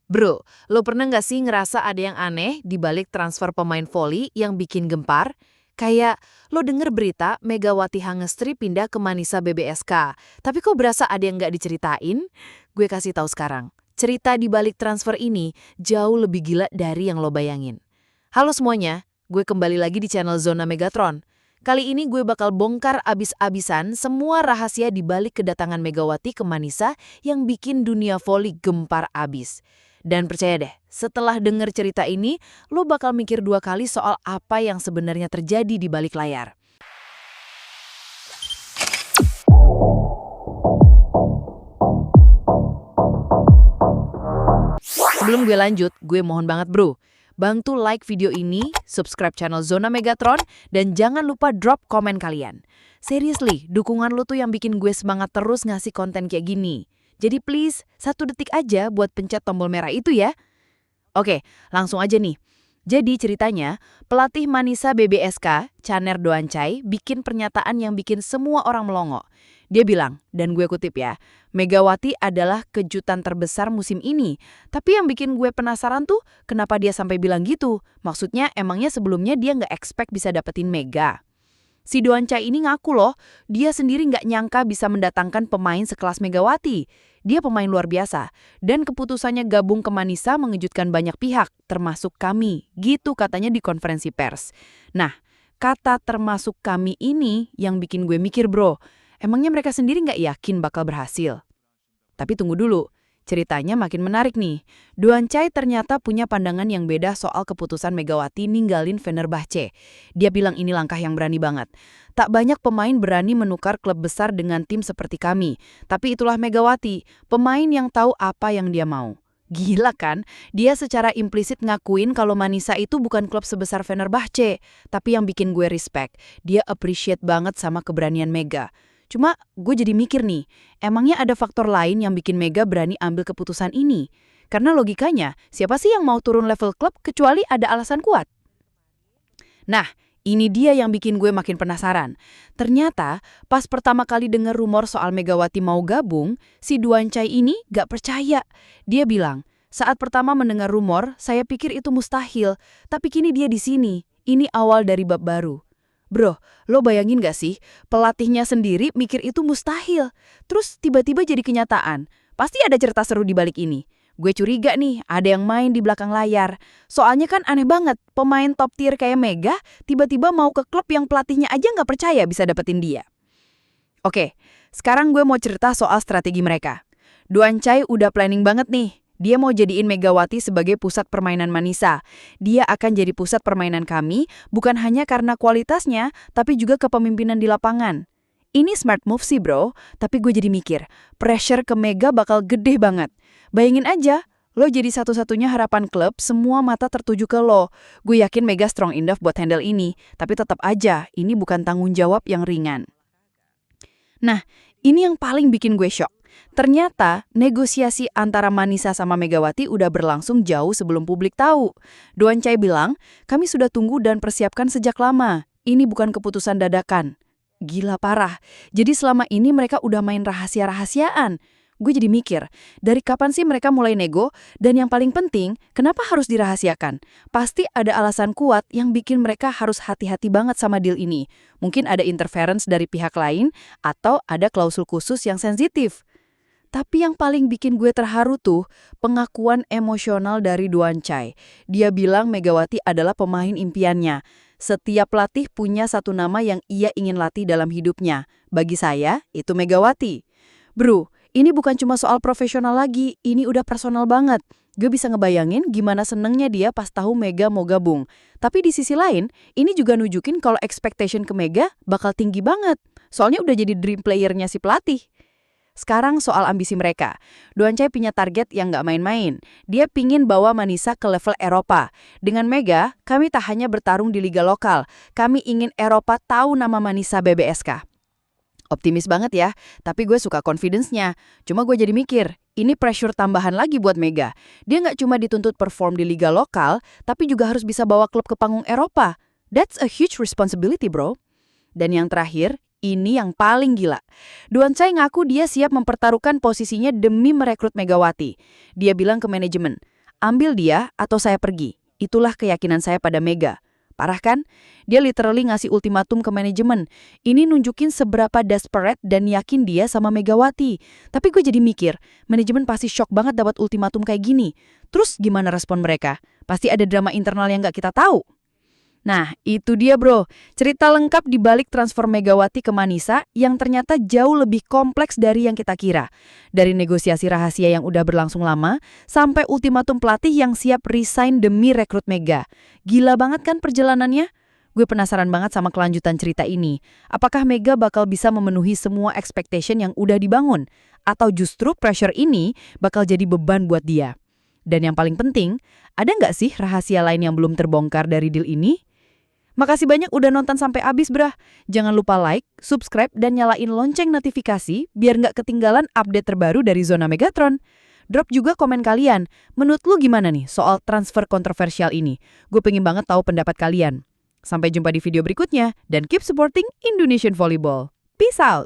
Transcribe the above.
Bro, lo pernah nggak sih ngerasa ada yang aneh di balik transfer pemain voli yang bikin gempar? Kayak lo denger berita Megawati Hangestri pindah ke Manisa BBSK, tapi kok berasa ada yang nggak diceritain? Gue kasih tahu sekarang. Cerita di balik transfer ini jauh lebih gila dari yang lo bayangin. Halo semuanya, gue kembali lagi di channel Zona Megatron. Kali ini gue bakal bongkar abis-abisan semua rahasia di balik kedatangan Megawati ke Manisa yang bikin dunia voli gempar abis. Dan percaya deh, setelah denger cerita ini, lo bakal mikir dua kali soal apa yang sebenarnya terjadi di balik layar. Sebelum gue lanjut, gue mohon banget bro, bantu like video ini, subscribe channel Zona Megatron, dan jangan lupa drop komen kalian. Seriously, dukungan lo tuh yang bikin gue semangat terus ngasih konten kayak gini. Jadi please, 1 detik aja buat pencet tombol merah itu ya. Oke, langsung aja nih. Jadi ceritanya, pelatih Manisa BBSK, Caner Doancai, bikin pernyataan yang bikin semua orang melongo. Dia bilang, dan gue kutip ya, Megawati adalah kejutan terbesar musim ini. Tapi yang bikin gue penasaran tuh, kenapa dia sampai bilang gitu? Maksudnya emangnya sebelumnya dia nggak expect bisa dapetin Mega. Si Doancai ini ngaku loh, dia sendiri nggak nyangka bisa mendatangkan pemain sekelas Megawati. Dia pemain luar biasa, dan keputusannya gabung ke Manisa mengejutkan banyak pihak, termasuk kami. Gitu katanya di konferensi pers. Nah, kata termasuk kami ini yang bikin gue mikir bro, emangnya mereka sendiri nggak yakin bakal berhasil? Tapi tunggu dulu. Ceritanya makin menarik nih. Doancai ternyata punya pandangan yang beda soal keputusan Megawati ninggalin Fenerbahce. Dia bilang ini langkah yang berani banget. Tak banyak pemain berani menukar klub besar dengan tim seperti kami. Tapi itulah Megawati, pemain yang tahu apa yang dia mau. Gila kan? Dia secara implisit ngakuin kalau Manisa itu bukan klub sebesar Fenerbahce. Tapi yang bikin gue respect, dia appreciate banget sama keberanian Mega. Cuma gue jadi mikir nih, emangnya ada faktor lain yang bikin Mega berani ambil keputusan ini? Karena logikanya, siapa sih yang mau turun level klub kecuali ada alasan kuat? Nah, ini dia yang bikin gue makin penasaran. Ternyata, pas pertama kali dengar rumor soal Megawati mau gabung, si Doancai ini gak percaya. Dia bilang, saat pertama mendengar rumor, saya pikir itu mustahil. Tapi kini dia di sini. Ini awal dari bab baru. Bro, lo bayangin gak sih, pelatihnya sendiri mikir itu mustahil. Terus tiba-tiba jadi kenyataan. Pasti ada cerita seru di balik ini. Gue curiga nih, ada yang main di belakang layar. Soalnya kan aneh banget, pemain top tier kayak Mega, tiba-tiba mau ke klub yang pelatihnya aja nggak percaya bisa dapetin dia. Oke, sekarang gue mau cerita soal strategi mereka. Doancai udah planning banget nih. Dia mau jadiin Megawati sebagai pusat permainan Manisa. Dia akan jadi pusat permainan kami, bukan hanya karena kualitasnya, tapi juga kepemimpinan di lapangan. Ini smart move sih bro, tapi gue jadi mikir, pressure ke Mega bakal gede banget. Bayangin aja, lo jadi satu-satunya harapan klub, semua mata tertuju ke lo. Gue yakin Mega strong enough buat handle ini, tapi tetap aja, ini bukan tanggung jawab yang ringan. Nah, ini yang paling bikin gue shock. Ternyata negosiasi antara Manisa sama Megawati udah berlangsung jauh sebelum publik tahu. Doancai bilang, kami sudah tunggu dan persiapkan sejak lama. Ini bukan keputusan dadakan. Gila parah. Jadi selama ini mereka udah main rahasia-rahasiaan. Gue jadi mikir, dari kapan sih mereka mulai nego? Dan yang paling penting, kenapa harus dirahasiakan? Pasti ada alasan kuat yang bikin mereka harus hati-hati banget sama deal ini. Mungkin ada interference dari pihak lain, atau ada klausul khusus yang sensitif. Tapi yang paling bikin gue terharu tuh, pengakuan emosional dari Doancai. Dia bilang Megawati adalah pemain impiannya. Setiap pelatih punya satu nama yang ia ingin latih dalam hidupnya. Bagi saya, itu Megawati. Bro, ini bukan cuma soal profesional lagi, ini udah personal banget. Gue bisa ngebayangin gimana senengnya dia pas tahu Mega mau gabung. Tapi di sisi lain, ini juga nunjukin kalau expectation ke Mega bakal tinggi banget. Soalnya udah jadi dream playernya si pelatih. Sekarang soal ambisi mereka. Doancai punya target yang nggak main-main. Dia pingin bawa Manisa ke level Eropa. Dengan Mega, kami tak hanya bertarung di liga lokal. Kami ingin Eropa tahu nama Manisa BBSK. Optimis banget ya, tapi gue suka confidence-nya. Cuma gue jadi mikir, ini pressure tambahan lagi buat Mega. Dia nggak cuma dituntut perform di liga lokal, tapi juga harus bisa bawa klub ke panggung Eropa. That's a huge responsibility, bro. Dan yang terakhir, ini yang paling gila. Doancai ngaku dia siap mempertaruhkan posisinya demi merekrut Megawati. Dia bilang ke manajemen, ambil dia atau saya pergi. Itulah keyakinan saya pada Mega. Parah kan? Dia literally ngasih ultimatum ke manajemen. Ini nunjukin seberapa desperate dan yakin dia sama Megawati. Tapi gue jadi mikir, manajemen pasti shock banget dapat ultimatum kayak gini. Terus gimana respon mereka? Pasti ada drama internal yang nggak kita tahu. Nah, itu dia bro, cerita lengkap di balik transfer Megawati ke Manisa yang ternyata jauh lebih kompleks dari yang kita kira. Dari negosiasi rahasia yang udah berlangsung lama, sampai ultimatum pelatih yang siap resign demi rekrut Mega. Gila banget kan perjalanannya? Gue penasaran banget sama kelanjutan cerita ini. Apakah Mega bakal bisa memenuhi semua expectation yang udah dibangun? Atau justru pressure ini bakal jadi beban buat dia? Dan yang paling penting, ada nggak sih rahasia lain yang belum terbongkar dari deal ini? Makasih banyak udah nonton sampai habis, brah. Jangan lupa like, subscribe, dan nyalain lonceng notifikasi biar nggak ketinggalan update terbaru dari Zona Megatron. Drop juga komen kalian. Menurut lu gimana nih soal transfer kontroversial ini? Gue pengen banget tahu pendapat kalian. Sampai jumpa di video berikutnya, dan keep supporting Indonesian Volleyball. Peace out!